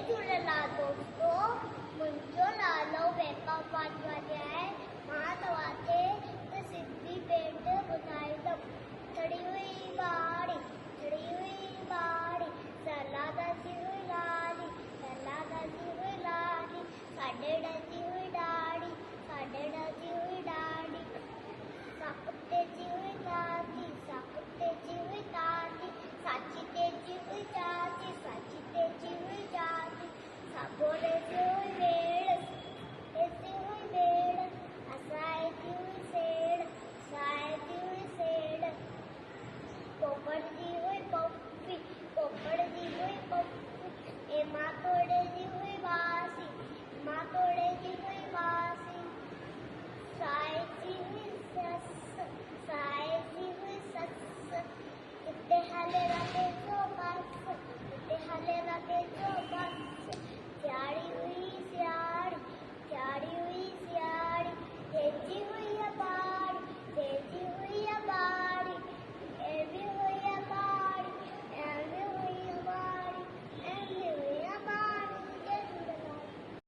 झूलेलाल दोस्तों, मुंहिंजो नालो वेपा पाटवानी आहे। मां तव्हांखे सिंधी भेट ॿुधाईंदमि। चढ़ी हुई बाड़ी, चढ़ी हुई बाड़ी, सलादासी हुई लाली, सलादासी हुई लाली, साढे ॾसी हुई ॾाढ़ी, साढे ॾसी हुई ॾाढ़ी, साकुतेजी हुई दादी, साकुतेजी हुई दादी, साची तेजी हुई चाची, साची तेजी हुई चाची, साबोरे जी हुई भेड़, ऐसी हुई भेड़, असाए जी हुई सेड़, असाए जी हुई सेड़, पोपड़ जी हुई पप्पी, पोपड़ जी हुई पप्पी, ए माँ तोड़े जी हुई बासी, माँ तोड़े जी हुई बासी, साए जी हुई सस, साए जी हुई सस, किते हाले राते